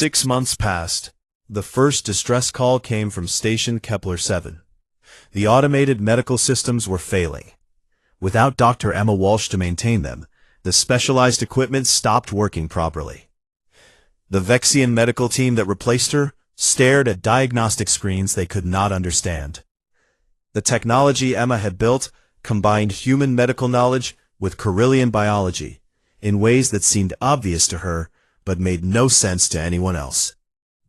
6 months passed. The first distress call came from Station Kepler 7. The automated medical systems were failing. Without Dr. Emma Walsh to maintain them, the specialized equipment stopped working properly. The Vexian medical team that replaced her stared at diagnostic screens they could not understand. The technology Emma had built combined human medical knowledge with Corellian biology in ways that seemed obvious to her but made no sense to anyone else.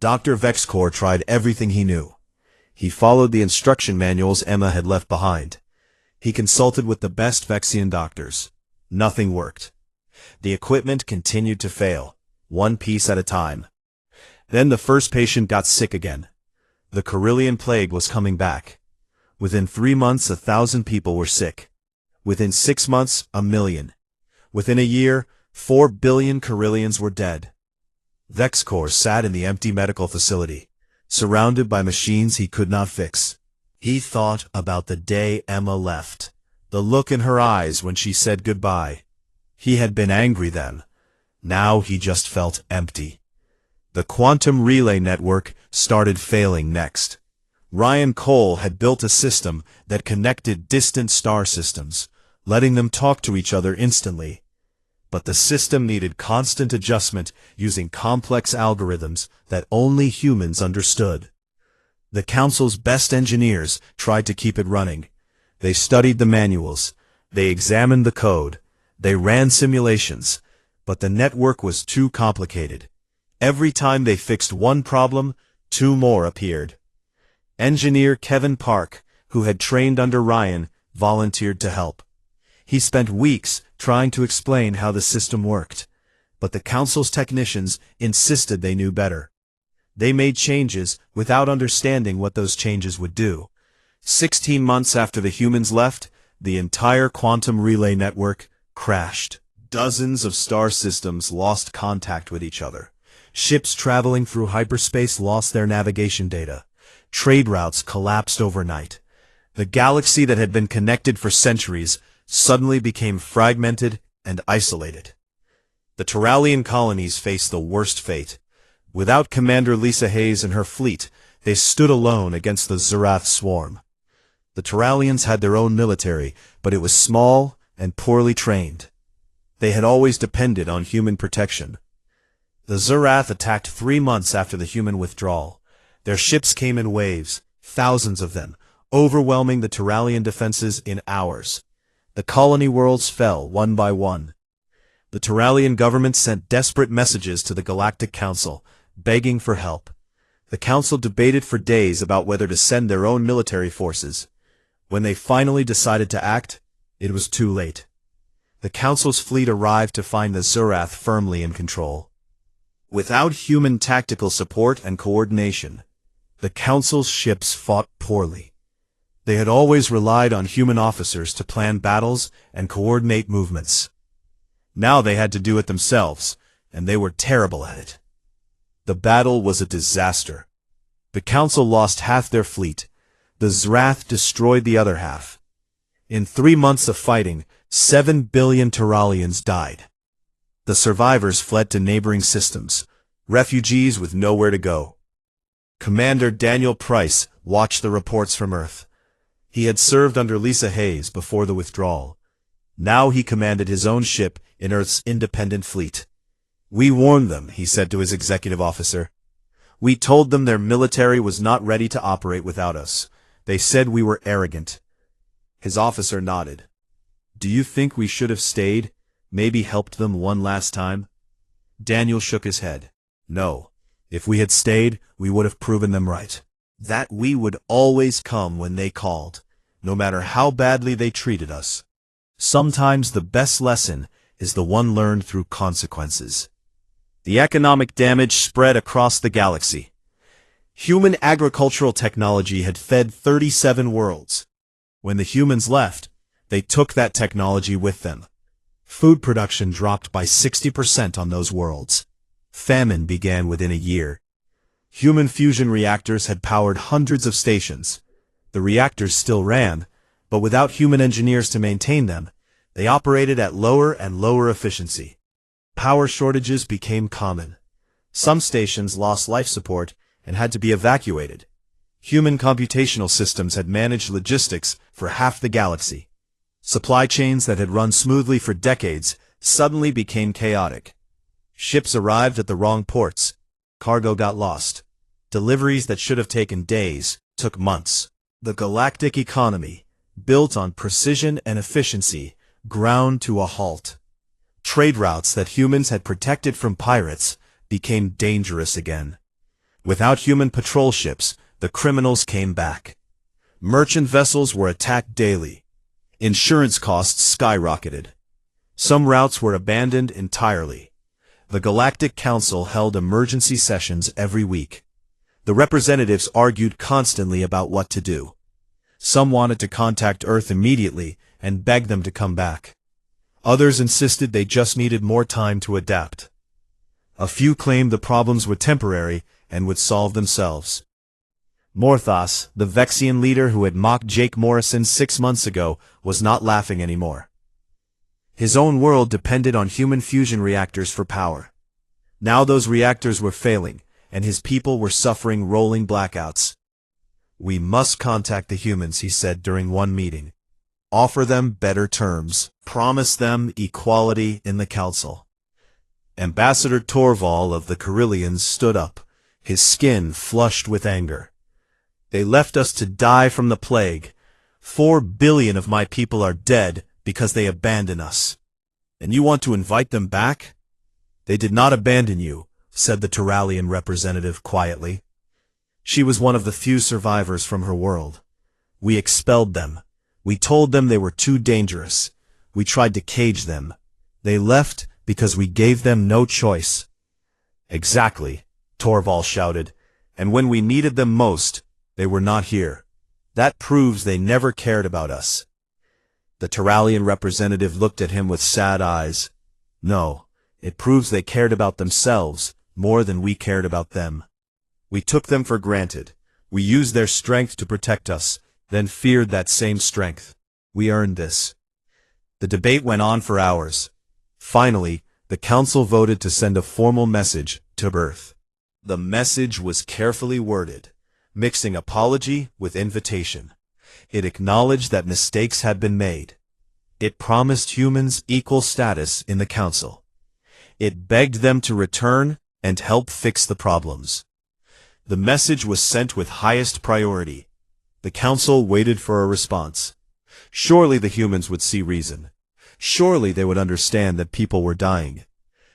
Dr. Vexcor tried everything he knew. He followed the instruction manuals Emma had left behind. He consulted with the best Vexian doctors. Nothing worked. The equipment continued to fail, one piece at a time. Then the first patient got sick again. The Corellian plague was coming back. Within 3 months, 1,000 people were sick. Within 6 months, 1 million. Within a year, 4 billion Corellians were dead. Vexcor sat in the empty medical facility, surrounded by machines he could not fix. He thought about the day Emma left, the look in her eyes when she said goodbye. He had been angry then. Now he just felt empty. The quantum relay network started failing next. Ryan Cole had built a system that connected distant star systems, letting them talk to each other instantly. But the system needed constant adjustment using complex algorithms that only humans understood. The Council's best engineers tried to keep it running. They studied the manuals. They examined the code. They ran simulations. But the network was too complicated. Every time they fixed one problem, 2 more appeared. Engineer Kevin Park, who had trained under Ryan, volunteered to help. He spent weeks trying to explain how the system worked, but the Council's technicians insisted they knew better. They made changes without understanding what those changes would do. 16 months after the humans left, the entire quantum relay network crashed. Dozens of star systems lost contact with each other. Ships traveling through hyperspace lost their navigation data. Trade routes collapsed overnight. The galaxy that had been connected for centuries suddenly became fragmented and isolated. The Terralian colonies faced the worst fate. Without Commander Lisa Hayes and her fleet, they stood alone against the Zerath swarm. The Terralians had their own military, but it was small and poorly trained. They had always depended on human protection. The Zerath attacked 3 months after the human withdrawal. Their ships came in waves, thousands of them, overwhelming the Terralian defenses in hours. The colony worlds fell one by one. The Terralian government sent desperate messages to the Galactic Council, begging for help. The Council debated for days about whether to send their own military forces. When they finally decided to act, it was too late. The Council's fleet arrived to find the Zerath firmly in control. Without human tactical support and coordination, the Council's ships fought poorly. They had always relied on human officers to plan battles and coordinate movements. Now they had to do it themselves, and they were terrible at it. The battle was a disaster. The Council lost half their fleet. The Zerath destroyed the other half. In 3 months of fighting, 7 billion Terralians died. The survivors fled to neighboring systems, refugees with nowhere to go. Commander Daniel Price watched the reports from Earth. He had served under Lisa Hayes before the withdrawal. Now he commanded his own ship in Earth's independent fleet. "We warned them," he said to his executive officer. "We told them their military was not ready to operate without us. They said we were arrogant." His officer nodded. "Do you think we should have stayed, maybe helped them one last time?" Daniel shook his head. "No. If we had stayed, we would have proven them right. That we would always come when they called, no matter how badly they treated us. Sometimes the best lesson is the one learned through consequences." The economic damage spread across the galaxy. Human agricultural technology had fed 37 worlds. When the humans left, they took that technology with them. Food production dropped by 60% on those worlds. Famine began within a year. Human fusion reactors had powered hundreds of stations. The reactors still ran, but without human engineers to maintain them, they operated at lower and lower efficiency. Power shortages became common. Some stations lost life support and had to be evacuated. Human computational systems had managed logistics for half the galaxy. Supply chains that had run smoothly for decades suddenly became chaotic. Ships arrived at the wrong ports. Cargo got lost. Deliveries that should have taken days took months. The galactic economy, built on precision and efficiency, ground to a halt. Trade routes that humans had protected from pirates became dangerous again. Without human patrol ships, the criminals came back. Merchant vessels were attacked daily. Insurance costs skyrocketed. Some routes were abandoned entirely. The Galactic Council held emergency sessions every week. The representatives argued constantly about what to do. Some wanted to contact Earth immediately and beg them to come back. Others insisted they just needed more time to adapt. A few claimed the problems were temporary and would solve themselves. Morthos, the Vexian leader who had mocked Jake Morrison 6 months ago, was not laughing anymore. His own world depended on human fusion reactors for power. Now those reactors were failing, and his people were suffering rolling blackouts. "We must contact the humans," he said during one meeting. "Offer them better terms. Promise them equality in the council." Ambassador Torval of the Carillions stood up, his skin flushed with anger. "They left us to die from the plague. 4 billion of my people are dead because they abandoned us. And you want to invite them back?" "They did not abandon you," said the Terralian representative quietly. She was one of the few survivors from her world. "We expelled them. We told them they were too dangerous. We tried to cage them. They left because we gave them no choice." "Exactly," Torval shouted. "And when we needed them most, they were not here. That proves they never cared about us." The Terralian representative looked at him with sad eyes. "No, it proves they cared about themselves more than we cared about them. We took them for granted. We used their strength to protect us, then feared that same strength. We earned this." The debate went on for hours. Finally, the council voted to send a formal message to Earth. The message was carefully worded, mixing apology with invitation. It acknowledged that mistakes had been made. It promised humans equal status in the council. It begged them to return and help fix the problems. The message was sent with highest priority. The council waited for a response. Surely the humans would see reason. Surely they would understand that people were dying.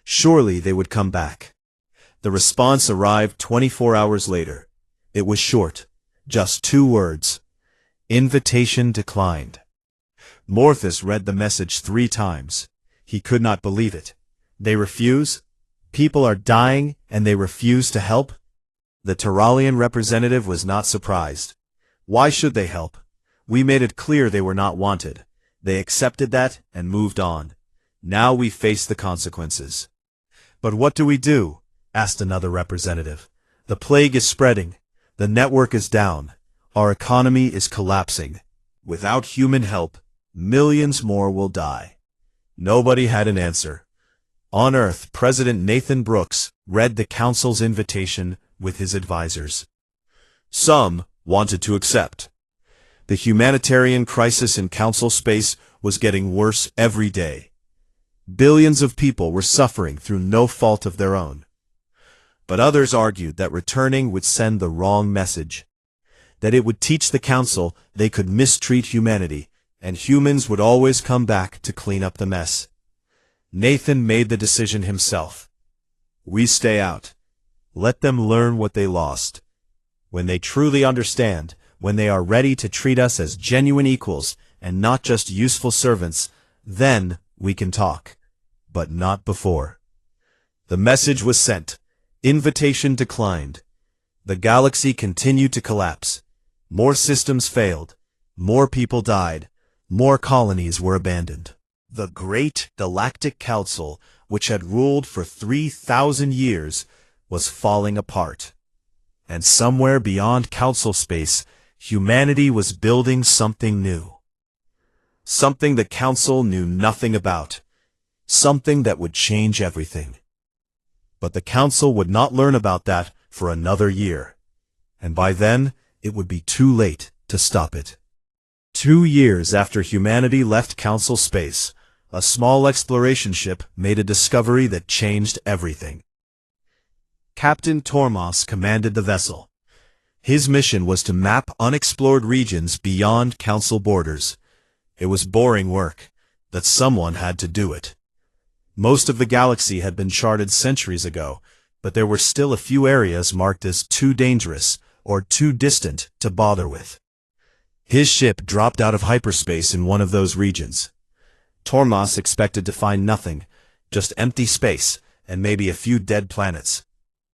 Surely they would come back. The response arrived 24 hours later. It was short, just 2 words. Invitation declined. Morthos read the message 3 times. He could not believe it. They refuse? People are dying and they refuse to help? The Terralian representative was not surprised. Why should they help? We made it clear they were not wanted. They accepted that and moved on. Now we face the consequences. "But what do we do?" asked another representative. "The plague is spreading. The network is down. Our economy is collapsing. Without human help, millions more will die." Nobody had an answer. On Earth, President Nathan Brooks read the council's invitation with his advisors. Some wanted to accept. The humanitarian crisis in council space was getting worse every day. Billions of people were suffering through no fault of their own. But others argued that returning would send the wrong message, that it would teach the council they could mistreat humanity, and humans would always come back to clean up the mess. Nathan made the decision himself. "We stay out. Let them learn what they lost. When they truly understand, when they are ready to treat us as genuine equals and not just useful servants, then we can talk. But not before." The message was sent. Invitation declined. The galaxy continued to collapse. More systems failed. More people died. More colonies were abandoned. The Great Galactic Council, which had ruled for 3,000 years, was falling apart. And somewhere beyond council space, humanity was building something new. Something the council knew nothing about. Something that would change everything. But the Council would not learn about that for another year. And by then, it would be too late to stop it. 2 years after humanity left Council space, a small exploration ship made a discovery that changed everything. Captain Tormos commanded the vessel. His mission was to map unexplored regions beyond Council borders. It was boring work, but someone had to do it. Most of the galaxy had been charted centuries ago, but there were still a few areas marked as too dangerous or too distant to bother with. His ship dropped out of hyperspace in one of those regions. Tormos expected to find nothing, just empty space and maybe a few dead planets.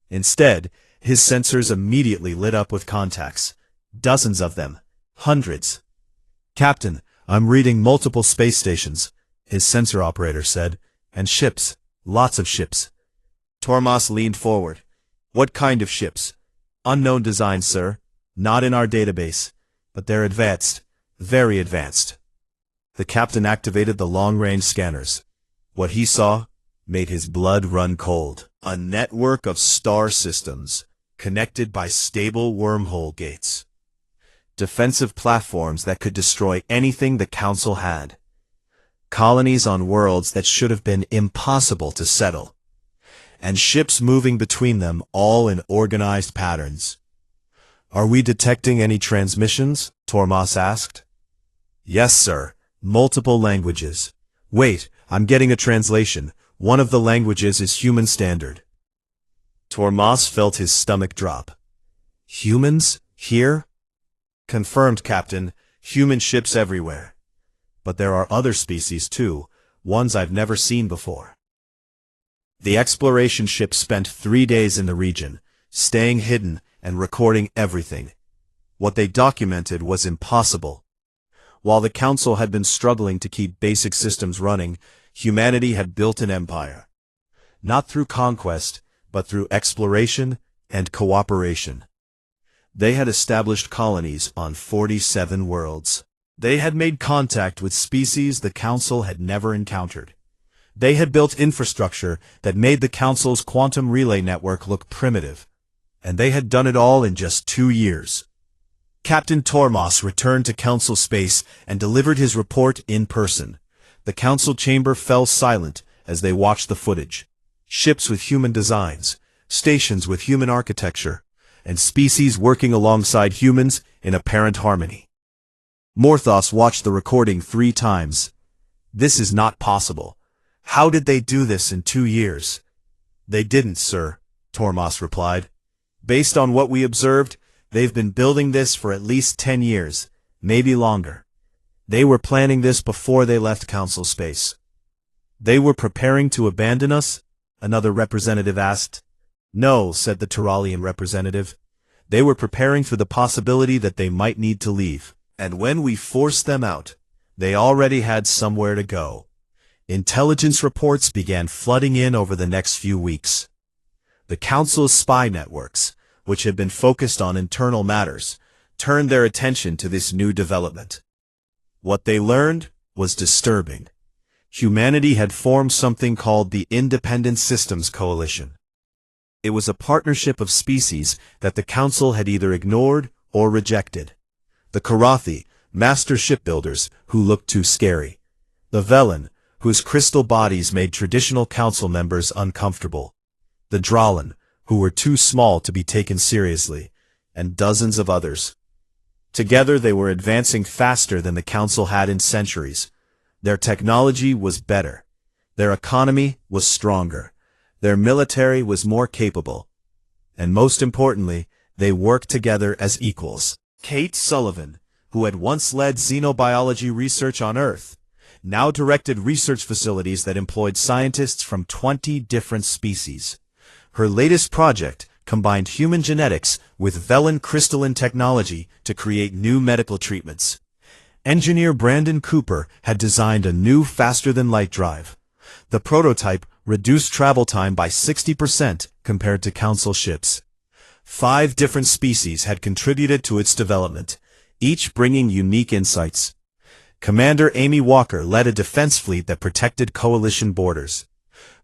Instead, his sensors immediately lit up with contacts. Dozens of them. Hundreds. "Captain, I'm reading multiple space stations," his sensor operator said. "And ships. Lots of ships." Tormos leaned forward. "What kind of ships?" "Unknown design, sir. Not in our database. But they're advanced. Very advanced." The captain activated the long-range scanners. What he saw made his blood run cold. A network of star systems, connected by stable wormhole gates. Defensive platforms that could destroy anything the Council had. Colonies on worlds that should have been impossible to settle. And ships moving between them, all in organized patterns. "Are we detecting any transmissions?" Tormos asked. "Yes, sir. Multiple languages." "Wait, I'm getting a translation. One of the languages is Human Standard." Tormos felt his stomach drop. "Humans? Here?" "Confirmed, Captain. Human ships everywhere. But there are other species too, ones I've never seen before." The exploration ship spent 3 days in the region, staying hidden and recording everything. What they documented was impossible. While the Council had been struggling to keep basic systems running, humanity had built an empire. Not through conquest, but through exploration and cooperation. They had established colonies on 47 worlds. They had made contact with species the Council had never encountered. They had built infrastructure that made the Council's quantum relay network look primitive. And they had done it all in just 2 years. Captain Tormos returned to Council space and delivered his report in person. The Council chamber fell silent as they watched the footage. Ships with human designs, stations with human architecture, and species working alongside humans in apparent harmony. Morthos watched the recording 3 times. "This is not possible. How did they do this in 2 years?" "They didn't, sir," Tormos replied. "Based on what we observed, they've been building this for at least 10 years, maybe longer. They were planning this before they left Council space." "They were preparing to abandon us?" another representative asked. "No," said the Turalian representative. "They were preparing for the possibility that they might need to leave. And when we forced them out, they already had somewhere to go." Intelligence reports began flooding in over the next few weeks. The Council's spy networks, which had been focused on internal matters, turned their attention to this new development. What they learned was disturbing. Humanity had formed something called the Independent Systems Coalition. It was a partnership of species that the Council had either ignored or rejected. The Karathi, master shipbuilders who looked too scary. The Velen, whose crystal bodies made traditional Council members uncomfortable. The Dralin, who were too small to be taken seriously, and dozens of others. Together they were advancing faster than the Council had in centuries. Their technology was better. Their economy was stronger. Their military was more capable. And most importantly, they worked together as equals. Kate Sullivan, who had once led xenobiology research on Earth, now directed research facilities that employed scientists from 20 different species. Her latest project combined human genetics with Velen crystalline technology to create new medical treatments. Engineer Brandon Cooper had designed a new faster-than-light drive. The prototype reduced travel time by 60% compared to Council ships. 5 different species had contributed to its development, each bringing unique insights. Commander Amy Walker led a defense fleet that protected coalition borders.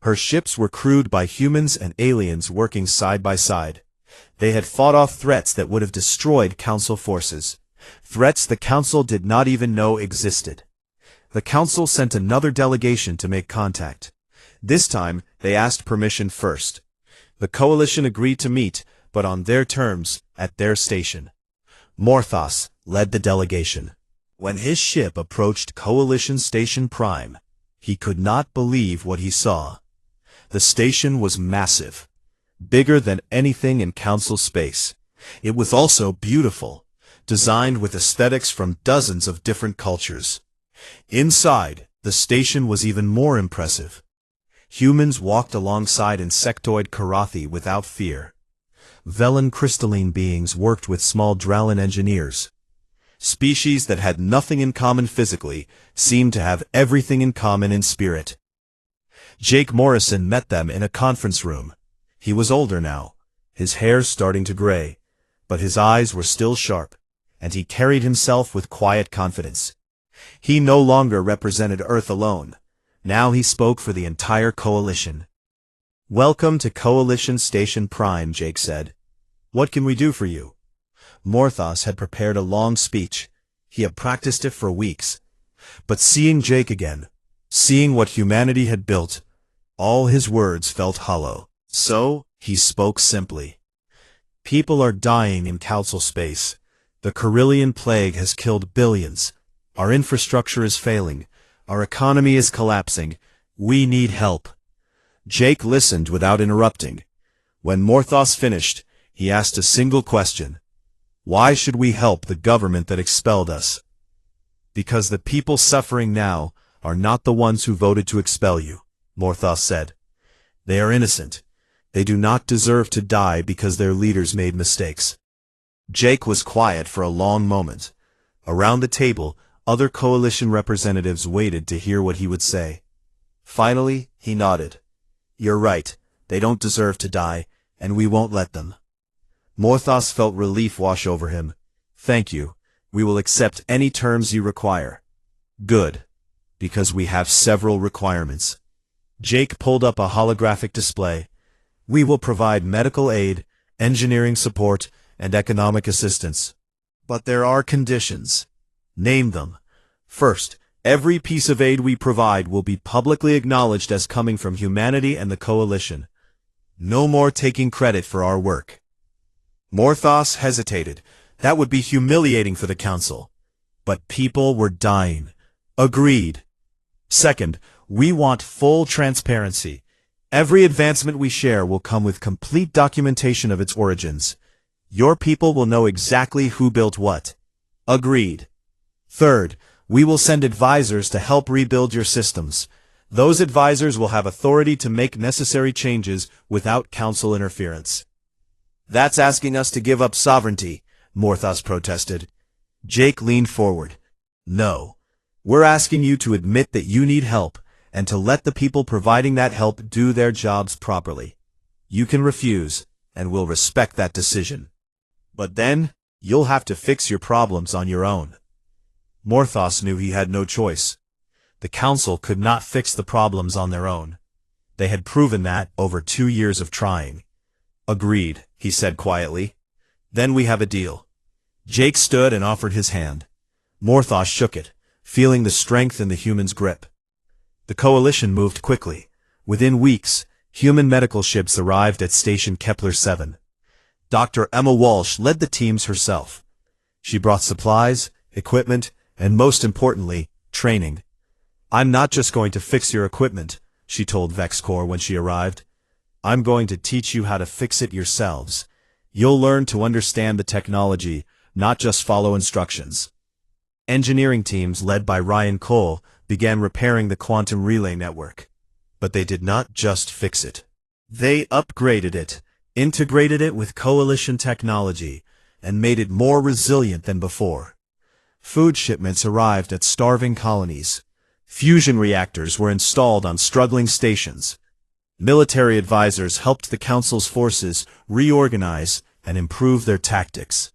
Her ships were crewed by humans and aliens working side by side. They had fought off threats that would have destroyed Council forces. Threats the Council did not even know existed. The Council sent another delegation to make contact. This time, they asked permission first. The Coalition agreed to meet, but on their terms, at their station. Morthos led the delegation. When his ship approached Coalition Station Prime, he could not believe what he saw. The station was massive, bigger than anything in Council space. It was also beautiful, designed with aesthetics from dozens of different cultures. Inside, the station was even more impressive. Humans walked alongside insectoid Karathi without fear. Velen crystalline beings worked with small Dralin engineers. Species that had nothing in common physically seemed to have everything in common in spirit. Jake Morrison met them in a conference room. He was older now, his hair starting to gray, but his eyes were still sharp, and he carried himself with quiet confidence. He no longer represented Earth alone. Now he spoke for the entire Coalition. "Welcome to Coalition Station Prime," Jake said. "What can we do for you?" Morthos had prepared a long speech. He had practiced it for weeks. But seeing Jake again, seeing what humanity had built, all his words felt hollow. So, he spoke simply. "People are dying in Council space. The Carillion plague has killed billions. Our infrastructure is failing. Our economy is collapsing. We need help." Jake listened without interrupting. When Morthos finished, he asked a single question. "Why should we help the government that expelled us?" "Because the people suffering now are not the ones who voted to expel you," Morthos said. "They are innocent. They do not deserve to die because their leaders made mistakes." Jake was quiet for a long moment. Around the table, other Coalition representatives waited to hear what he would say. Finally, he nodded. "You're right. They don't deserve to die, and we won't let them." Morthos felt relief wash over him. "Thank you. We will accept any terms you require." "Good. Because we have several requirements." Jake pulled up a holographic display. "We will provide medical aid, engineering support, and economic assistance. But there are conditions." "Name them." "First, every piece of aid we provide will be publicly acknowledged as coming from humanity and the Coalition. No more taking credit for our work." Morthos hesitated. That would be humiliating for the Council. But people were dying. "Agreed." "Second, we want full transparency. Every advancement we share will come with complete documentation of its origins. Your people will know exactly who built what." "Agreed." "Third, we will send advisors to help rebuild your systems. Those advisors will have authority to make necessary changes without Council interference." "That's asking us to give up sovereignty," Morthos protested. Jake leaned forward. "No. We're asking you to admit that you need help, and to let the people providing that help do their jobs properly. You can refuse, and we'll respect that decision. But then, you'll have to fix your problems on your own." Morthos knew he had no choice. The Council could not fix the problems on their own. They had proven that over 2 years of trying. "Agreed," he said quietly. "Then we have a deal." Jake stood and offered his hand. Morthos shook it, feeling the strength in the human's grip. The Coalition moved quickly. Within weeks, human medical ships arrived at Station Kepler 7. Dr. Emma Walsh led the teams herself. She brought supplies, equipment, and most importantly, training. "I'm not just going to fix your equipment," she told VexCorps when she arrived. "I'm going to teach you how to fix it yourselves. You'll learn to understand the technology, not just follow instructions." Engineering teams led by Ryan Cole began repairing the quantum relay network. But they did not just fix it. They upgraded it, integrated it with Coalition technology, and made it more resilient than before. Food shipments arrived at starving colonies. Fusion reactors were installed on struggling stations. Military advisors helped the Council's forces reorganize and improve their tactics.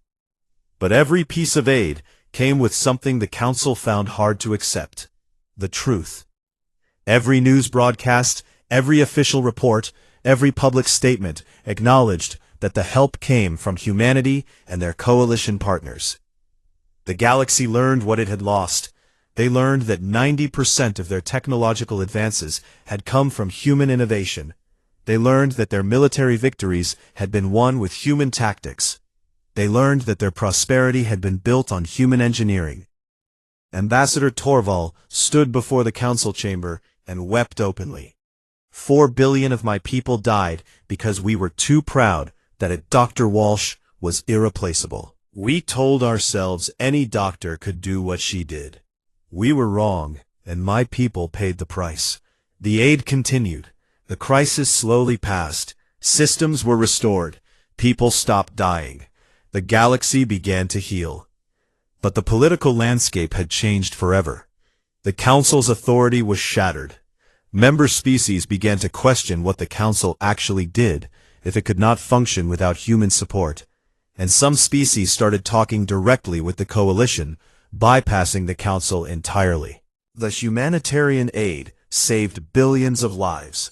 But every piece of aid came with something the Council found hard to accept: the truth. Every news broadcast, Every official report, every public statement acknowledged that the help came from humanity and their coalition partners. The galaxy learned what it had lost. They learned that 90% of their technological advances had come from human innovation. They learned that their military victories had been won with human tactics. They learned that their prosperity had been built on human engineering. Ambassador Torval stood before the council chamber and wept openly. 4 billion of my people died because we were too proud that a Dr. Walsh was irreplaceable. We told ourselves any doctor could do what she did. We were wrong, and my people paid the price. The aid continued. The crisis slowly passed. Systems were restored. People stopped dying. The galaxy began to heal. But the political landscape had changed forever. The Council's authority was shattered. Member species began to question what the Council actually did if it could not function without human support. And some species started talking directly with the coalition, bypassing the Council entirely. The humanitarian aid saved billions of lives.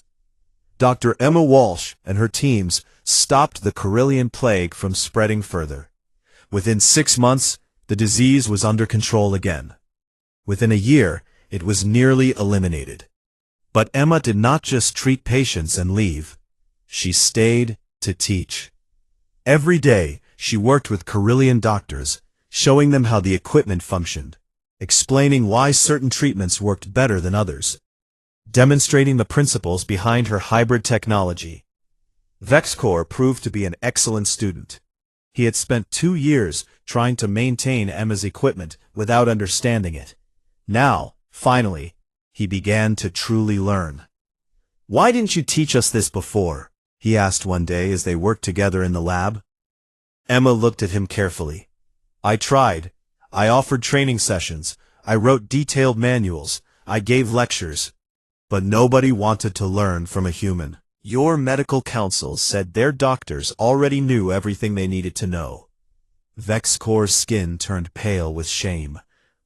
Dr. Emma Walsh and her teams stopped the Corellian plague from spreading further. Within 6 months, the disease was under control again. Within a year, it was nearly eliminated. But Emma did not just treat patients and leave. She stayed to teach. Every day, she worked with Corellian doctors, showing them how the equipment functioned, explaining why certain treatments worked better than others, demonstrating the principles behind her hybrid technology. Vexcor proved to be an excellent student. He had spent 2 years trying to maintain Emma's equipment without understanding it. Now, finally, he began to truly learn. "Why didn't you teach us this before?" he asked one day as they worked together in the lab. Emma looked at him carefully. "I tried. I offered training sessions. I wrote detailed manuals. I gave lectures. But nobody wanted to learn from a human. Your medical council said their doctors already knew everything they needed to know." Vexcor's skin turned pale with shame.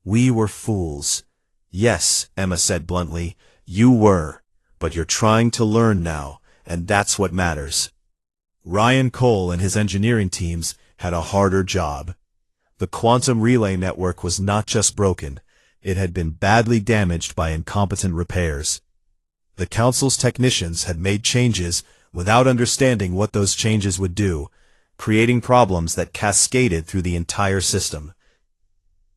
"We were fools." "Yes," Emma said bluntly, "you were. But you're trying to learn now, and that's what matters." Ryan Cole and his engineering teams had a harder job. The quantum relay network was not just broken, it had been badly damaged by incompetent repairs. The Council's technicians had made changes without understanding what those changes would do, creating problems that cascaded through the entire system.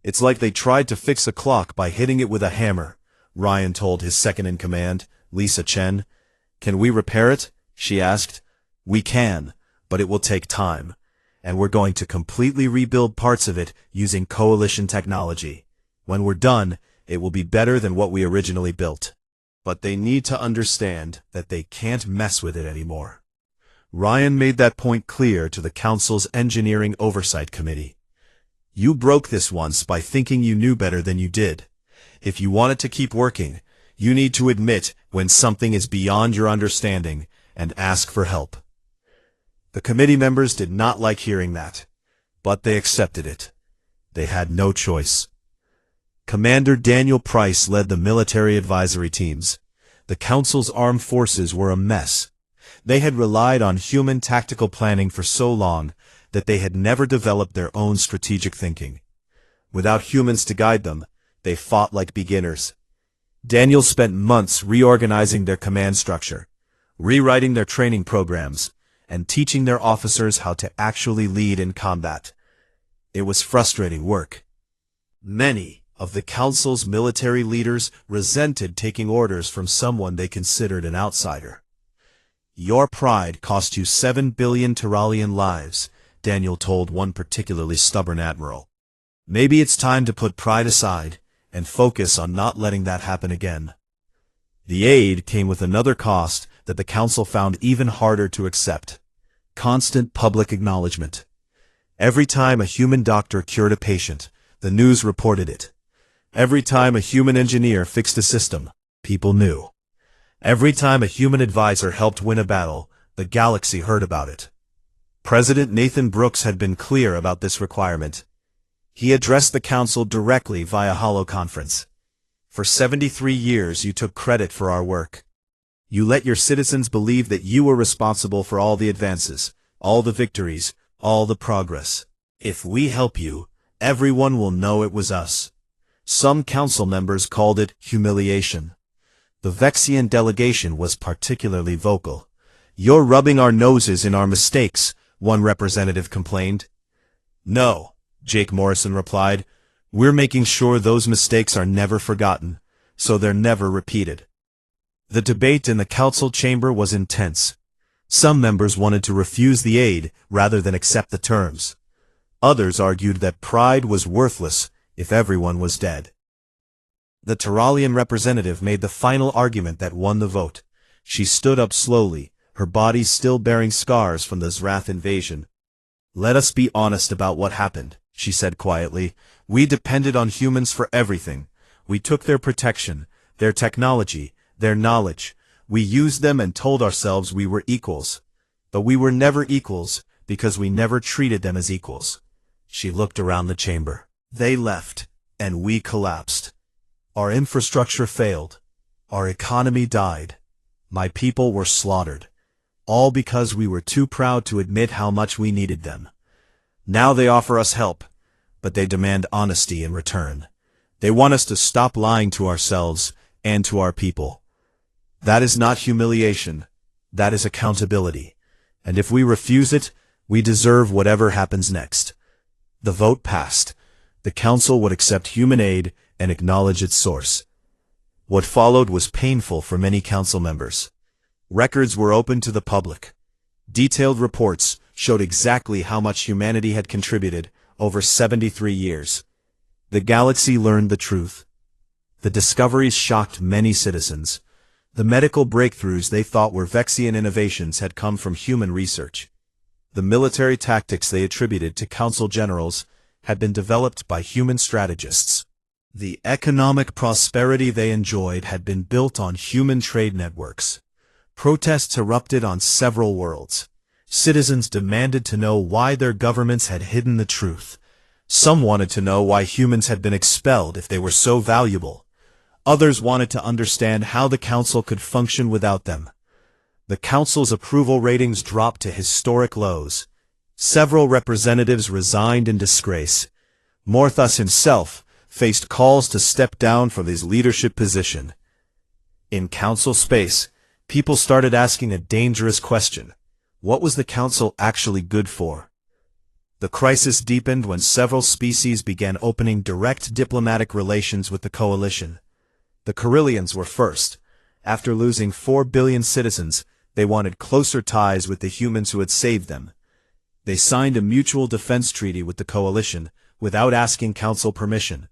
"It's like they tried to fix a clock by hitting it with a hammer," Ryan told his second-in-command, Lisa Chen. "Can we repair it?" she asked. "We can, but it will take time, and we're going to completely rebuild parts of it using coalition technology. When we're done, it will be better than what we originally built. But they need to understand that they can't mess with it anymore." Ryan made that point clear to the Council's Engineering Oversight Committee. "You broke this once by thinking you knew better than you did. If you want it to keep working, you need to admit when something is beyond your understanding and ask for help." The committee members did not like hearing that, but they accepted it. They had no choice. Commander Daniel Price led the military advisory teams. The Council's armed forces were a mess. They had relied on human tactical planning for so long that they had never developed their own strategic thinking. Without humans to guide them, they fought like beginners. Daniel spent months reorganizing their command structure, rewriting their training programs, and teaching their officers how to actually lead in combat. It was frustrating work. Many of the Council's military leaders resented taking orders from someone they considered an outsider. "Your pride cost you 7 billion Terralian lives," Daniel told one particularly stubborn admiral. "Maybe it's time to put pride aside and focus on not letting that happen again." The aid came with another cost that the Council found even harder to accept: constant public acknowledgement. Every time a human doctor cured a patient, the news reported it. Every time a human engineer fixed a system, people knew. Every time a human advisor helped win a battle, the galaxy heard about it. President Nathan Brooks had been clear about this requirement. He addressed the Council directly via holoconference. "For 73 years you took credit for our work. You let your citizens believe that you were responsible for all the advances, all the victories, all the progress. If we help you, everyone will know it was us. Some council members called it humiliation. The Vexian delegation was particularly vocal. "You're rubbing our noses in our mistakes," one representative complained. "No," Jake Morrison replied. "We're making sure those mistakes are never forgotten, so they're never repeated." The debate in the council chamber was intense. Some members wanted to refuse the aid rather than accept the terms. Others argued that pride was worthless if everyone was dead. The Terralian representative made the final argument that won the vote. She stood up slowly, her body still bearing scars from the Zrath invasion. "Let us be honest about what happened," she said quietly. "We depended on humans for everything. We took their protection, their technology, their knowledge. We used them and told ourselves we were equals. But we were never equals because we never treated them as equals." She looked around the chamber. "They left, and we collapsed. Our infrastructure failed. Our economy died. My people were slaughtered. All because we were too proud to admit how much we needed them. Now they offer us help, but they demand honesty in return. They want us to stop lying to ourselves and to our people. That is not humiliation. That is accountability. And if we refuse it, we deserve whatever happens next." The vote passed. The council would accept human aid and acknowledge its source. What followed was painful for many council members. Records were open to the public. Detailed reports showed exactly how much humanity had contributed over 73 years. The galaxy learned the truth. The discoveries shocked many citizens. The medical breakthroughs they thought were Vexian innovations had come from human research. The military tactics they attributed to council generals had been developed by human strategists. The economic prosperity they enjoyed had been built on human trade networks. Protests erupted on several worlds. Citizens demanded to know why their governments had hidden the truth. Some wanted to know why humans had been expelled if they were so valuable. Others wanted to understand how the council could function without them. The council's approval ratings dropped to historic lows. Several representatives resigned in disgrace. Morthos himself faced calls to step down from his leadership position. In council space, people started asking a dangerous question. What was the council actually good for? The crisis deepened when several species began opening direct diplomatic relations with the coalition. The Carillians were first. After losing 4 billion citizens, they wanted closer ties with the humans who had saved them. They signed a mutual defense treaty with the coalition without asking council permission.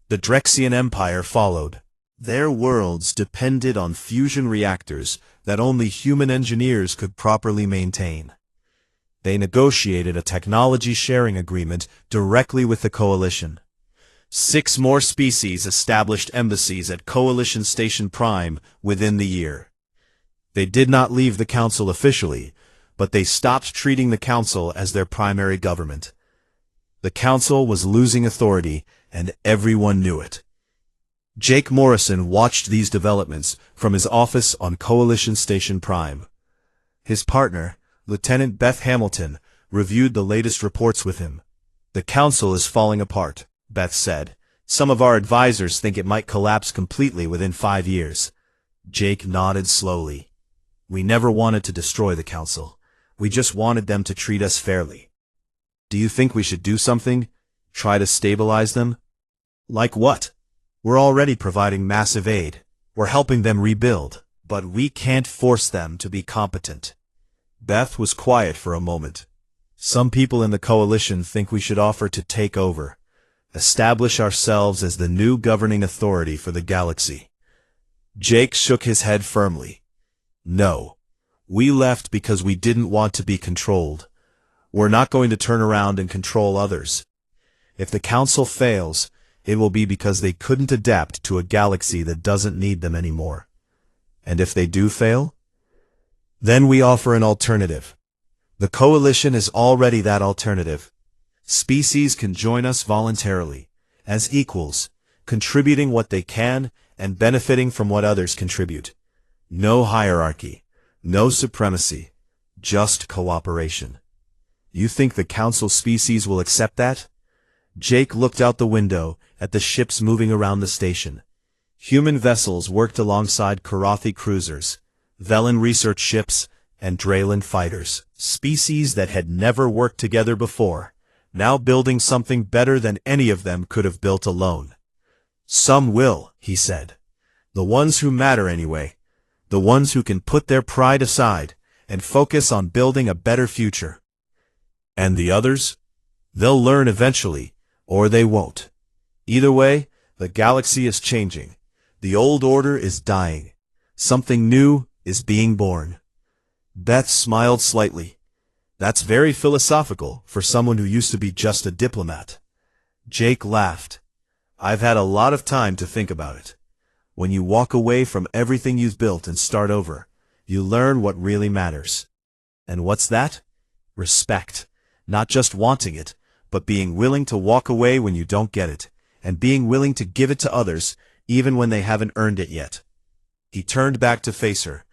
The Drexian Empire followed. Their worlds depended on fusion reactors that only human engineers could properly maintain. They negotiated a technology sharing agreement directly with the coalition. 6 more species established embassies at Coalition Station Prime within the year. They did not leave the council officially, but they stopped treating the council as their primary government. The council was losing authority, and everyone knew it. Jake Morrison watched these developments from his office on Coalition Station Prime. His partner, Lieutenant Beth Hamilton, reviewed the latest reports with him. "The council is falling apart," Beth said. "Some of our advisors think it might collapse completely within 5 years." Jake nodded slowly. "We never wanted to destroy the council. We just wanted them to treat us fairly." "Do you think we should do something? Try to stabilize them?" "Like what?" "We're already providing massive aid. We're helping them rebuild, but we can't force them to be competent." Beth was quiet for a moment. "Some people in the coalition think we should offer to take over, establish ourselves as the new governing authority for the galaxy." Jake shook his head firmly. "No. We left because we didn't want to be controlled. We're not going to turn around and control others. If the council fails, it will be because they couldn't adapt to a galaxy that doesn't need them anymore. And if they do fail, then we offer an alternative. The coalition is already that alternative. Species can join us voluntarily, as equals, contributing what they can and benefiting from what others contribute. No hierarchy, no supremacy, just cooperation. You think the Council species will accept that? Jake looked out the window at the ships moving around the station. Human vessels worked alongside Karathi cruisers, Velen research ships, and Draylan fighters, species that had never worked together before, now building something better than any of them could have built alone. Some will, he said. The ones who matter anyway. The ones who can put their pride aside and focus on building a better future. And the others? They'll learn eventually, or they won't. Either way, the galaxy is changing. The old order is dying. Something new is being born. Beth smiled slightly. That's very philosophical for someone who used to be just a diplomat. Jake laughed. I've had a lot of time to think about it. When you walk away from everything you've built and start over, you learn what really matters. And what's that? Respect. Not just wanting it, but being willing to walk away when you don't get it, and being willing to give it to others, even when they haven't earned it yet. He turned back to face her.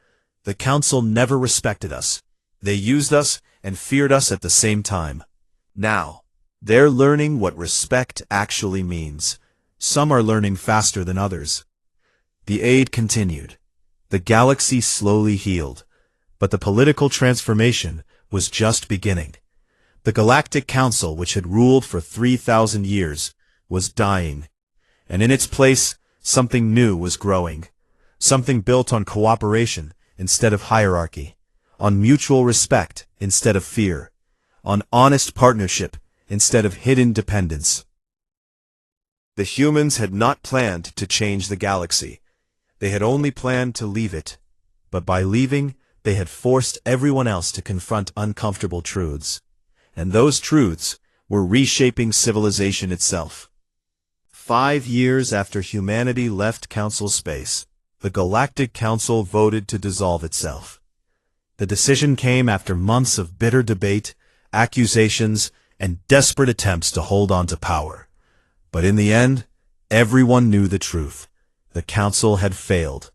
The Council never respected us. They used us and feared us at the same time. Now, they're learning what respect actually means. Some are learning faster than others. The aide continued. The galaxy slowly healed, but the political transformation was just beginning. The Galactic Council, which had ruled for 3,000 years, was dying, and in its place, something new was growing. Something built on cooperation instead of hierarchy, on mutual respect instead of fear, on honest partnership instead of hidden dependence. The humans had not planned to change the galaxy. They had only planned to leave it. But by leaving, they had forced everyone else to confront uncomfortable truths. And those truths were reshaping civilization itself. 5 years after humanity left Council space, the Galactic Council voted to dissolve itself. The decision came after months of bitter debate, accusations, and desperate attempts to hold on to power. But in the end, everyone knew the truth. The Council had failed.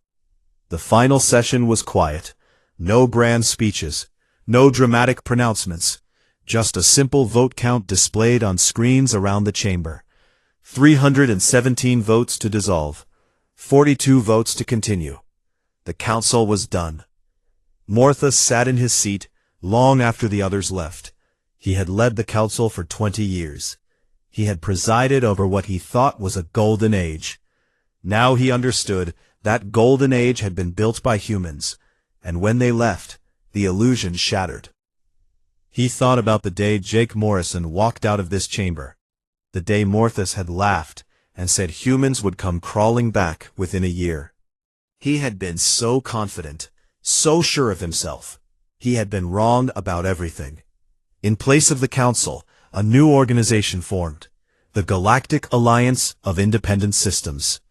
The final session was quiet. No grand speeches, no dramatic pronouncements, just a simple vote count displayed on screens around the chamber. 317 votes to dissolve, 42 votes to continue. The Council was done. Morthus sat in his seat long after the others left. He had led the Council for 20 years. He had presided over what he thought was a golden age. Now he understood that golden age had been built by humans, and when they left, the illusion shattered. He thought about the day Jake Morrison walked out of this chamber. The day Morthus had laughed and said humans would come crawling back within a year. He had been so confident, so sure of himself. He had been wrong about everything. In place of the Council, a new organization formed, the Galactic Alliance of Independent Systems.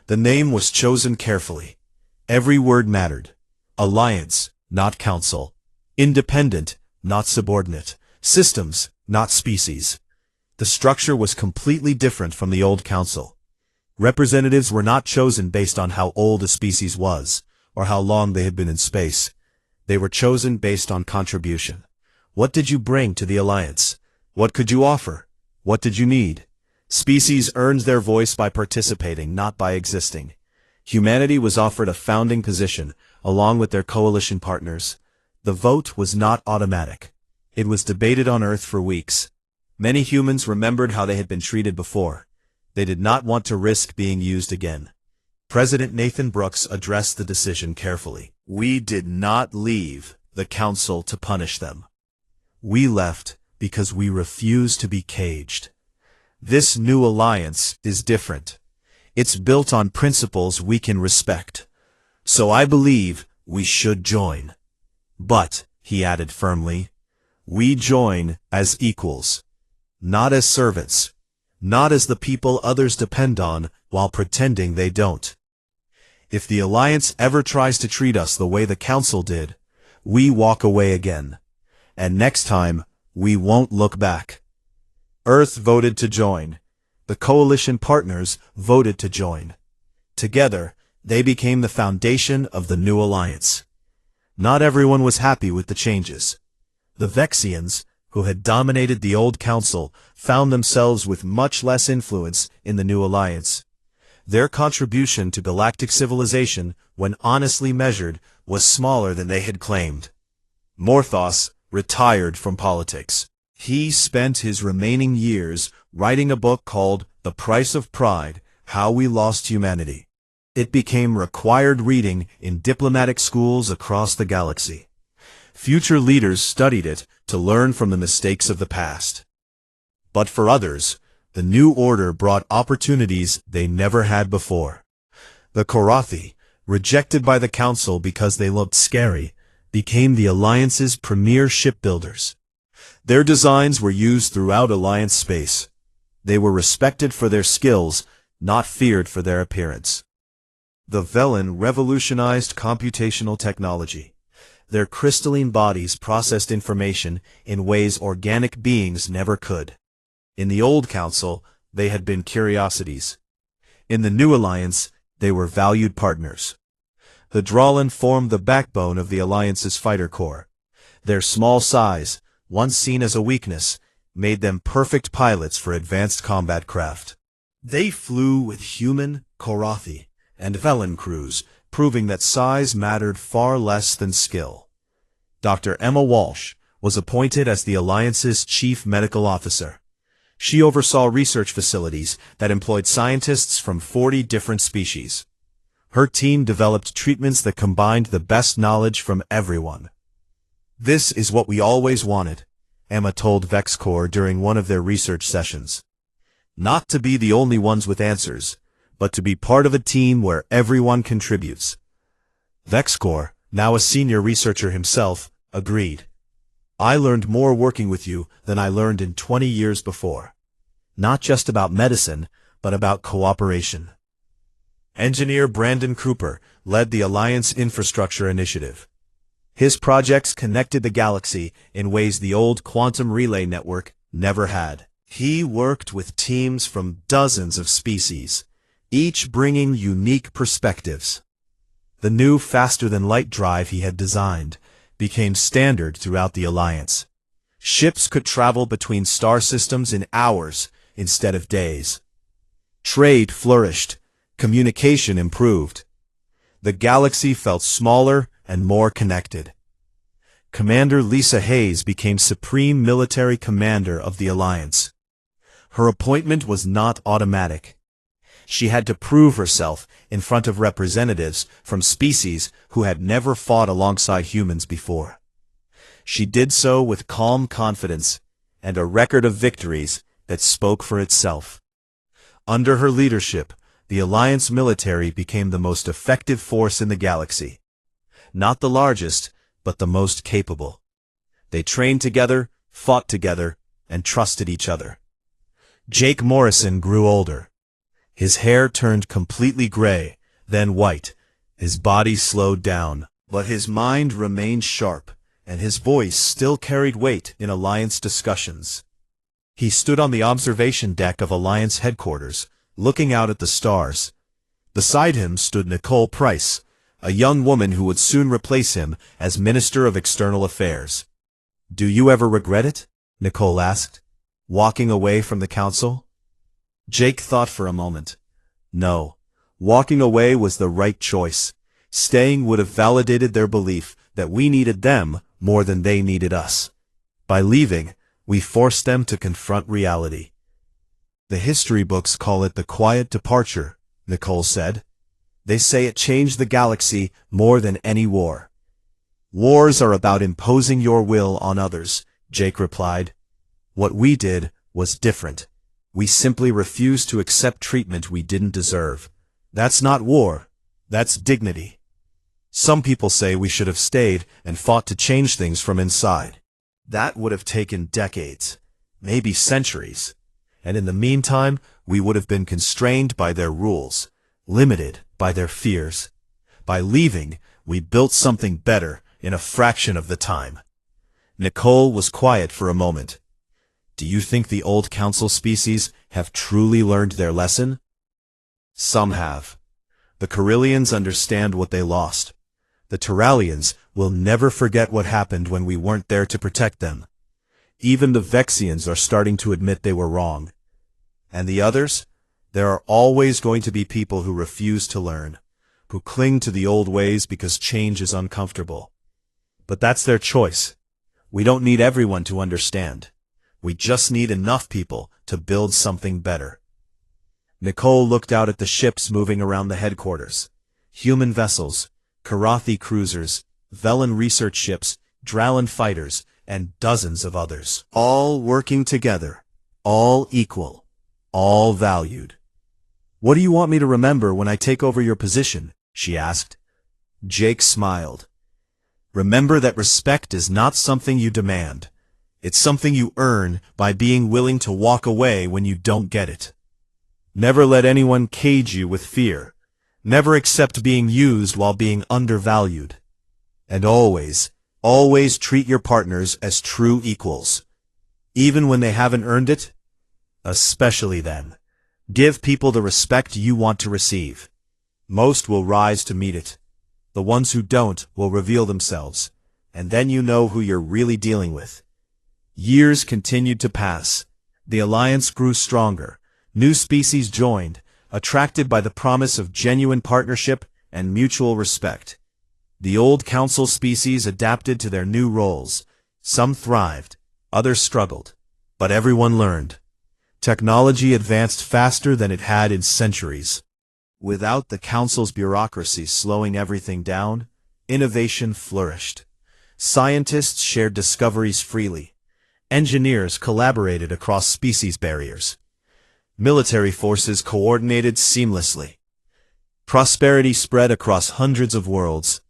The name was chosen carefully. Every word mattered. Alliance, not council. Independent, not subordinate. Systems, not species. The structure was completely different from the old council. Representatives were not chosen based on how old a species was, or how long they had been in space. They were chosen based on contribution. What did you bring to the alliance? What could you offer? What did you need? Species earned their voice by participating, not by existing. Humanity was offered a founding position, along with their coalition partners. The vote was not automatic. It was debated on Earth for weeks. Many humans remembered how they had been treated before. They did not want to risk being used again. President Nathan Brooks addressed the decision carefully. We did not leave the Council to punish them. We left because we refused to be caged. This new alliance is different. It's built on principles we can respect. So I believe we should join. But, he added firmly, we join as equals. Not as servants. Not as the people others depend on while pretending they don't. If the Alliance ever tries to treat us the way the Council did, we walk away again. And next time, we won't look back. Earth voted to join. The coalition partners voted to join. Together, They became the foundation of the new alliance. Not everyone was happy with the changes. The Vexians, who had dominated the old council, found themselves with much less influence in the new alliance. Their contribution to galactic civilization, when honestly measured, was smaller than they had claimed. Morthos retired from politics. He spent his remaining years writing a book called The Price of Pride: How We Lost Humanity. It became required reading in diplomatic schools across the galaxy. Future leaders studied it to learn from the mistakes of the past. But for others, the new order brought opportunities they never had before. The Korathi, rejected by the Council because they looked scary, became the Alliance's premier shipbuilders. Their designs were used throughout Alliance space. They were respected for their skills, not feared for their appearance. The Velen revolutionized computational technology. Their crystalline bodies processed information in ways organic beings never could. In the old council, they had been curiosities. In the new alliance, they were valued partners. The Dralin formed the backbone of the alliance's fighter corps. Their small size, once seen as a weakness, made them perfect pilots for advanced combat craft. They flew with human, Korathi, and Velen crews, proving that size mattered far less than skill. Dr. Emma Walsh was appointed as the Alliance's chief medical officer. She oversaw research facilities that employed scientists from 40 different species. Her team developed treatments that combined the best knowledge from everyone. "This is what we always wanted," Emma told VexCorps during one of their research sessions. "Not to be the only ones with answers, but to be part of a team where everyone contributes." VexCorps, now a senior researcher himself, agreed. "I learned more working with you than I learned in 20 years before. Not just about medicine, but about cooperation." Engineer Brandon Cooper led the Alliance Infrastructure Initiative. His projects connected the galaxy in ways the old quantum relay network never had. He worked with teams from dozens of species, each bringing unique perspectives. The new faster-than-light drive he had designed became standard throughout the Alliance. Ships could travel between star systems in hours instead of days. Trade flourished. Communication improved. The galaxy felt smaller and more connected. Commander Lisa Hayes became Supreme Military Commander of the Alliance. Her appointment was not automatic. She had to prove herself in front of representatives from species who had never fought alongside humans before. She did so with calm confidence and a record of victories that spoke for itself. Under her leadership, the Alliance military became the most effective force in the galaxy. Not the largest, but the most capable. They trained together, fought together, and trusted each other. Jake Morrison grew older. His hair turned completely gray, then white. His body slowed down, but his mind remained sharp, and his voice still carried weight in Alliance discussions. He stood on the observation deck of Alliance headquarters, looking out at the stars. Beside him stood Nicole Price, a young woman who would soon replace him as Minister of External Affairs. "Do you ever regret it?" Nicole asked, walking away from the council. Jake thought for a moment. No, walking away was the right choice. Staying would have validated their belief that we needed them more than they needed us. By leaving, we forced them to confront reality. "The history books call it the quiet departure," Nicole said. "They say it changed the galaxy more than any war." "Wars are about imposing your will on others," Jake replied. "What we did was different. We simply refused to accept treatment we didn't deserve. That's not war. That's dignity. Some people say we should have stayed and fought to change things from inside. That would have taken decades, maybe centuries. And in the meantime, we would have been constrained by their rules, limited by their fears. By leaving, we built something better in a fraction of the time." Nicole was quiet for a moment. "Do you think the old council species have truly learned their lesson?" "Some have. The Carillions understand what they lost. The Turalians will never forget what happened when we weren't there to protect them. Even the Vexians are starting to admit they were wrong. And the others? There are always going to be people who refuse to learn, who cling to the old ways because change is uncomfortable. But that's their choice. We don't need everyone to understand. We just need enough people to build something better. Nicole looked out at the ships moving around the headquarters. Human vessels, Karathi cruisers, Velen research ships, Dralin fighters, and dozens of others. All working together. All equal. All valued. "What do you want me to remember when I take over your position?" she asked. Jake smiled. "Remember that respect is not something you demand. It's something you earn by being willing to walk away when you don't get it. Never let anyone cage you with fear. Never accept being used while being undervalued. And always, always treat your partners as true equals. Even when they haven't earned it, especially then. Give people the respect you want to receive. Most will rise to meet it. The ones who don't will reveal themselves, and then you know who you're really dealing with." Years continued to pass. The alliance grew stronger. New species joined, attracted by the promise of genuine partnership and mutual respect. The old council species adapted to their new roles. Some thrived, others struggled, but everyone learned. Technology advanced faster than it had in centuries. Without the council's bureaucracy slowing everything down, innovation flourished. Scientists shared discoveries freely. Engineers collaborated across species barriers. Military forces coordinated seamlessly. Prosperity spread across hundreds of worlds.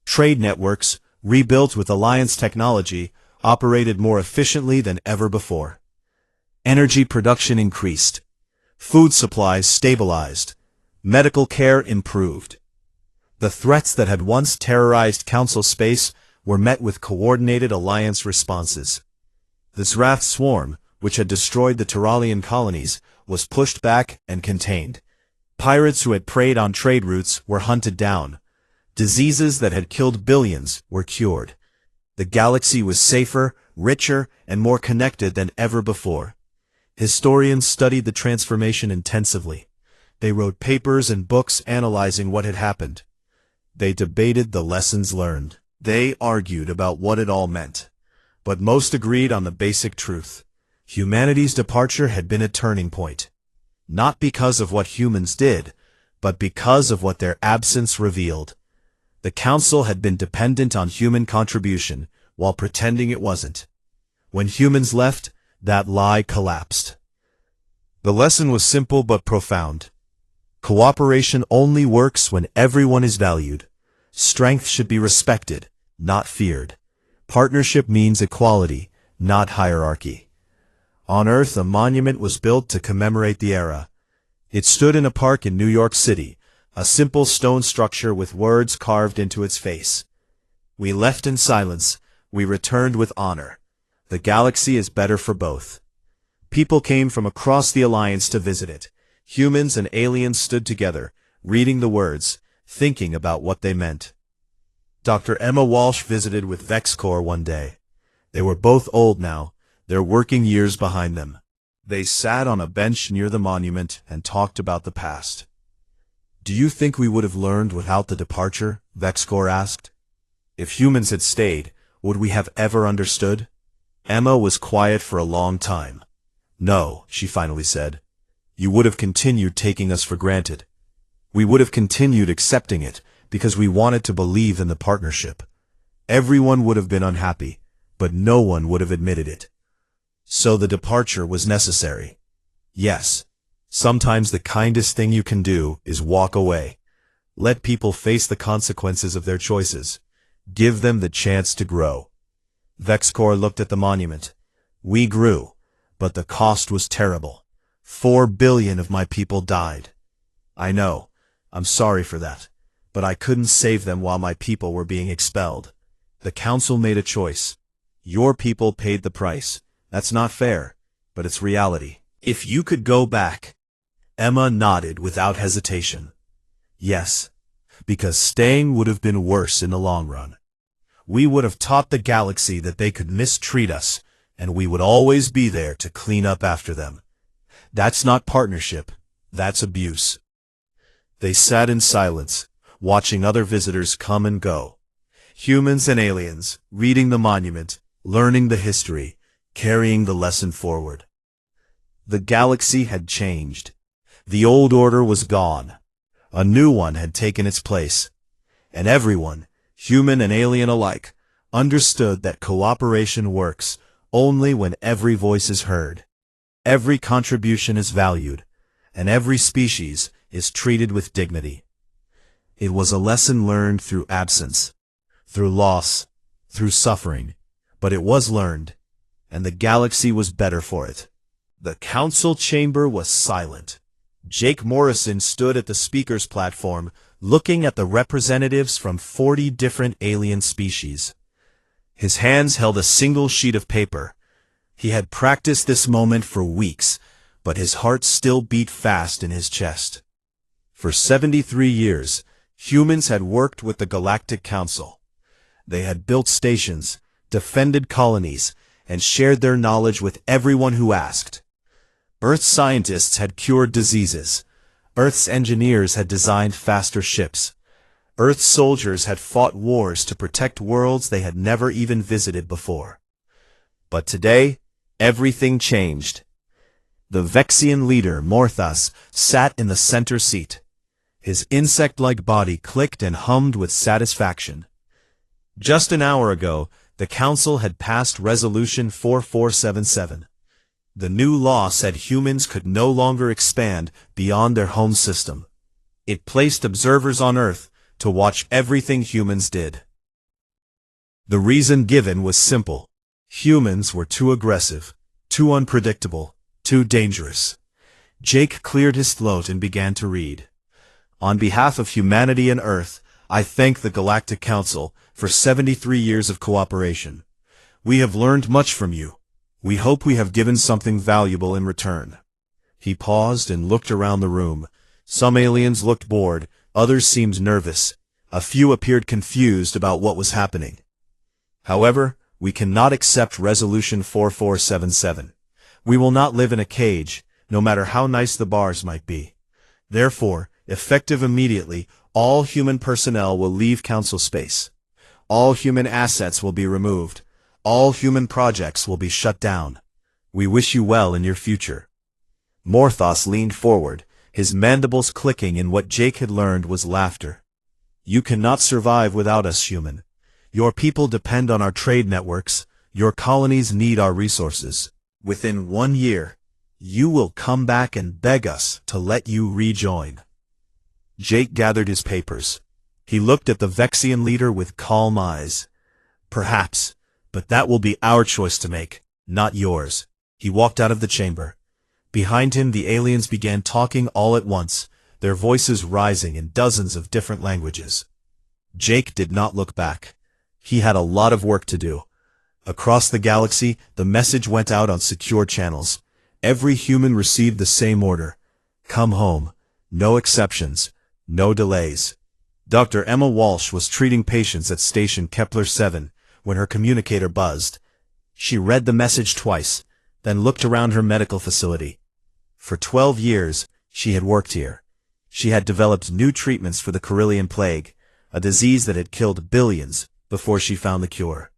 Trade networks, rebuilt with alliance technology, operated more efficiently than ever before. Energy production increased. Food supplies stabilized. Medical care improved. The threats that had once terrorized council space were met with coordinated alliance responses. The Zrath swarm, which had destroyed the Turalian colonies, was pushed back and contained. Pirates who had preyed on trade routes were hunted down. Diseases that had killed billions were cured. The galaxy was safer, richer, and more connected than ever before. Historians studied the transformation intensively. They wrote papers and books analyzing what had happened. They debated the lessons learned. They argued about what it all meant. But most agreed on the basic truth. Humanity's departure had been a turning point. Not because of what humans did, but because of what their absence revealed. The Council had been dependent on human contribution, while pretending it wasn't. When humans left, that lie collapsed. The lesson was simple but profound. Cooperation only works when everyone is valued. Strength should be respected, not feared. Partnership means equality, not hierarchy. On Earth, a monument was built to commemorate the era. It stood in a park in New York City, a simple stone structure with words carved into its face. We left in silence, we returned with honor. The galaxy is better for both. People came from across the Alliance to visit it. Humans and aliens stood together, reading the words, thinking about what they meant. Dr. Emma Walsh visited with VexCorps one day. They were both old now, their working years behind them. They sat on a bench near the monument and talked about the past. "Do you think we would have learned without the departure?" VexCorps asked. "If humans had stayed, would we have ever understood?" Emma was quiet for a long time. "No," she finally said. "You would have continued taking us for granted. We would have continued accepting it because we wanted to believe in the partnership. Everyone would have been unhappy, but no one would have admitted it. So the departure was necessary. Yes, sometimes the kindest thing you can do is walk away. Let people face the consequences of their choices. Give them the chance to grow." VexCorps looked at the monument. "We grew, but the cost was terrible. 4 billion of my people died. I know, I'm sorry for that, but I couldn't save them while my people were being expelled. The council made a choice. Your people paid the price. That's not fair, but it's reality. If you could go back..." Emma nodded without hesitation. Yes, because staying would have been worse in the long run. We would have taught the galaxy that they could mistreat us, and we would always be there to clean up after them. That's not partnership, that's abuse. They sat in silence, watching other visitors come and go. Humans and aliens, reading the monument, learning the history, carrying the lesson forward. The galaxy had changed. The old order was gone. A new one had taken its place. And everyone, human and alien alike, understood that cooperation works only when every voice is heard. Every contribution is valued, and every species is treated with dignity. It was a lesson learned through absence, through loss, through suffering, but it was learned, and the galaxy was better for it. The council chamber was silent. Jake Morrison stood at the speaker's platform, looking at the representatives from 40 different alien species. His hands held a single sheet of paper. He had practiced this moment for weeks, but his heart still beat fast in his chest. For 73 years, humans had worked with the Galactic Council. They had built stations, defended colonies, and shared their knowledge with everyone who asked. Earth's scientists had cured diseases. Earth's engineers had designed faster ships. Earth's soldiers had fought wars to protect worlds they had never even visited before. But today, everything changed. The Vexian leader, Morthas, sat in the center seat. His insect-like body clicked and hummed with satisfaction. Just an hour ago, the Council had passed Resolution 4477. The new law said humans could no longer expand beyond their home system. It placed observers on Earth to watch everything humans did. The reason given was simple. Humans were too aggressive, too unpredictable, too dangerous. Jake cleared his throat and began to read. On behalf of humanity and Earth, I thank the Galactic Council for 73 years of cooperation. We have learned much from you. We hope we have given something valuable in return. He paused and looked around the room. Some aliens looked bored, others seemed nervous. A few appeared confused about what was happening. However, we cannot accept Resolution 4477. We will not live in a cage, no matter how nice the bars might be. Therefore, effective immediately, all human personnel will leave Council space. All human assets will be removed. All human projects will be shut down. We wish you well in your future. Morthos leaned forward, his mandibles clicking, and what Jake had learned was laughter. You cannot survive without us, human. Your people depend on our trade networks. Your colonies need our resources. Within 1 year, you will come back and beg us to let you rejoin. Jake gathered his papers. He looked at the Vexian leader with calm eyes. Perhaps. But that will be our choice to make, not yours. He walked out of the chamber. Behind him, the aliens began talking all at once, their voices rising in dozens of different languages. Jake did not look back. He had a lot of work to do. Across the galaxy, the message went out on secure channels. Every human received the same order. Come home. No exceptions. No delays. Dr. Emma Walsh was treating patients at Station Kepler 7. When her communicator buzzed. She read the message twice, then looked around her medical facility. For 12 years, she had worked here. She had developed new treatments for the Carillion plague, a disease that had killed billions before she found the cure.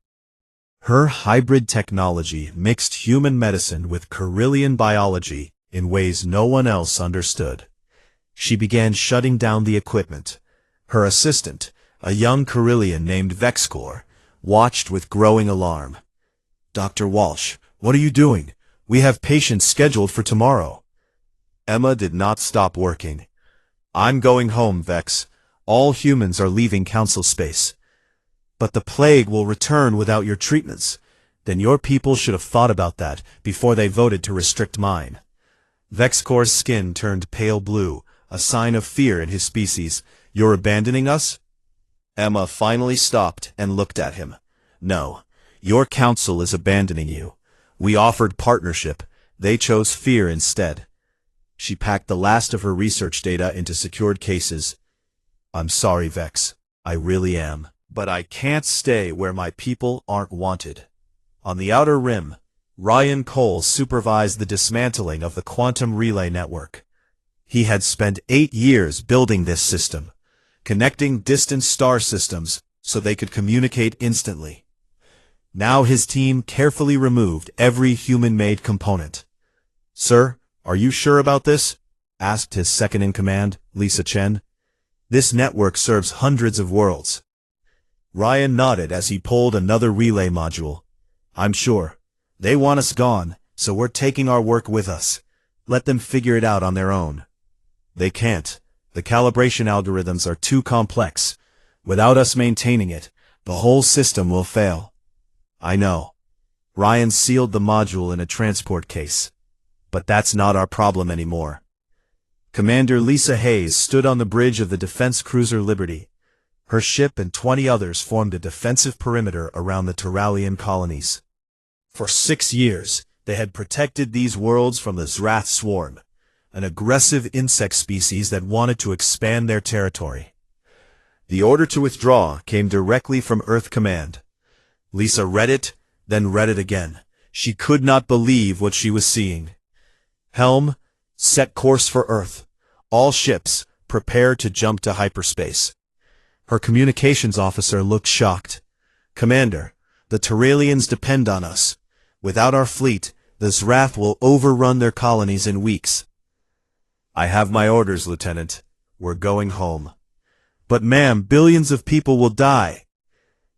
Her hybrid technology mixed human medicine with Carillion biology in ways no one else understood. She began shutting down the equipment. Her assistant, a young Carillion named Vexcor, watched with growing alarm. Dr. Walsh, what are you doing? We have patients scheduled for tomorrow. Emma did not stop working. I'm going home, Vex. All humans are leaving Council space. But the plague will return without your treatments. Then your people should have thought about that before they voted to restrict mine. Vexcor's skin turned pale blue, a sign of fear in his species. You're abandoning us? Emma finally stopped and looked at him. No, your council is abandoning you. We offered partnership. They chose fear instead. She packed the last of her research data into secured cases. I'm sorry, Vex. I really am. But I can't stay where my people aren't wanted. On the Outer Rim, Ryan Cole supervised the dismantling of the quantum relay network. He had spent 8 years building this system, connecting distant star systems so they could communicate instantly. Now his team carefully removed every human-made component. "Sir, are you sure about this?" asked his second-in-command, Lisa Chen. "This network serves hundreds of worlds." Ryan nodded as he pulled another relay module. "I'm sure. They want us gone, so we're taking our work with us. Let them figure it out on their own." "They can't. The calibration algorithms are too complex. Without us maintaining it, the whole system will fail." "I know." Ryan sealed the module in a transport case. "But that's not our problem anymore." Commander Lisa Hayes stood on the bridge of the defense cruiser Liberty. Her ship and 20 others formed a defensive perimeter around the Terralian colonies. For 6 years, they had protected these worlds from the Zrath Swarm, an aggressive insect species that wanted to expand their territory. The order to withdraw came directly from Earth Command. Lisa read it, then read it again. She could not believe what she was seeing. "Helm, set course for Earth. All ships, prepare to jump to hyperspace." Her communications officer looked shocked. "Commander, the Terralians depend on us. Without our fleet, the Zrath will overrun their colonies in weeks." "I have my orders, Lieutenant. We're going home." "But ma'am, billions of people will die."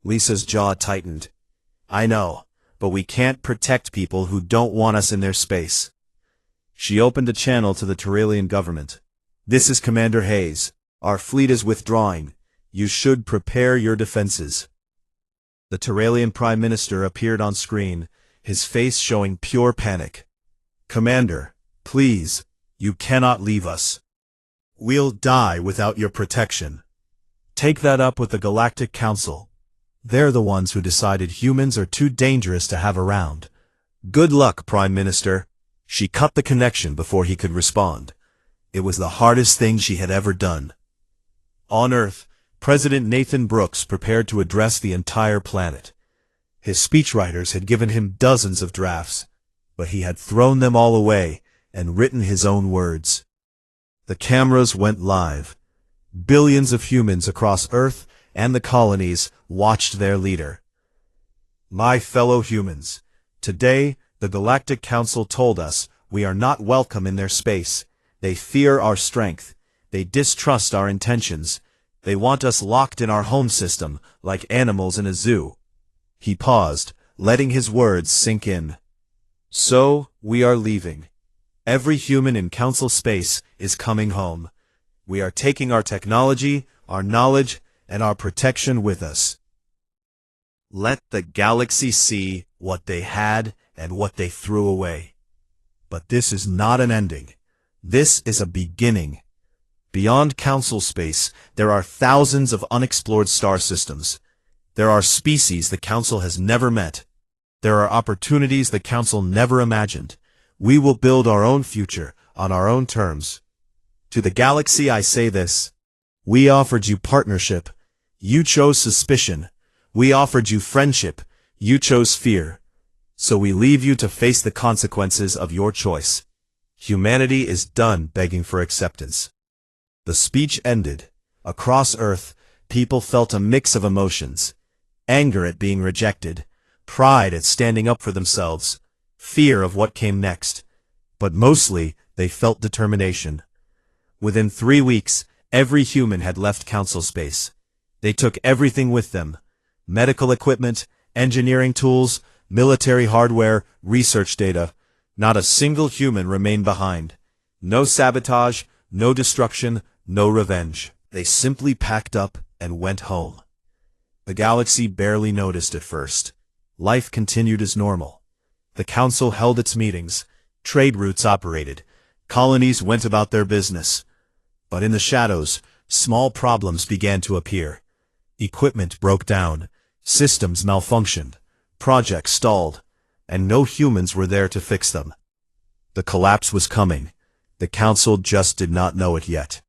Lisa's jaw tightened. "I know, but we can't protect people who don't want us in their space." She opened a channel to the Terralian government. "This is Commander Hayes. Our fleet is withdrawing. You should prepare your defenses." The Terralian Prime Minister appeared on screen, his face showing pure panic. "Commander, please, you cannot leave us. We'll die without your protection. Take that up with the Galactic Council. They're the ones who decided humans are too dangerous to have around." "Good luck, Prime Minister." She cut the connection before he could respond. It was the hardest thing she had ever done. On Earth, President Nathan Brooks prepared to address the entire planet. His speechwriters had given him dozens of drafts, but he had thrown them all away and written his own words. The cameras went live. Billions of humans across Earth and the colonies watched their leader. "My fellow humans, today the Galactic Council told us we are not welcome in their space. They fear our strength. They distrust our intentions. They want us locked in our home system, like animals in a zoo." He paused, letting his words sink in. "So, we are leaving. Every human in Council space is coming home. We are taking our technology, our knowledge, and our protection with us. Let the galaxy see what they had and what they threw away. But this is not an ending. This is a beginning. Beyond Council space, there are thousands of unexplored star systems. There are species the Council has never met. There are opportunities the Council never imagined. We will build our own future on our own terms. To the galaxy I say this. We offered you partnership. You chose suspicion. We offered you friendship. You chose fear. So we leave you to face the consequences of your choice. Humanity is done begging for acceptance." The speech ended. Across Earth, people felt a mix of emotions. Anger at being rejected, pride at standing up for themselves, fear of what came next. But mostly, they felt determination. Within 3 weeks, every human had left Council space. They took everything with them: medical equipment, engineering tools, military hardware, research data. Not a single human remained behind. No sabotage, no destruction, no revenge. They simply packed up and went home. The galaxy barely noticed at first. Life continued as normal. The Council held its meetings. Trade routes operated. Colonies went about their business. But in the shadows, small problems began to appear. Equipment broke down. Systems malfunctioned. Projects stalled. And no humans were there to fix them. The collapse was coming. The Council just did not know it yet.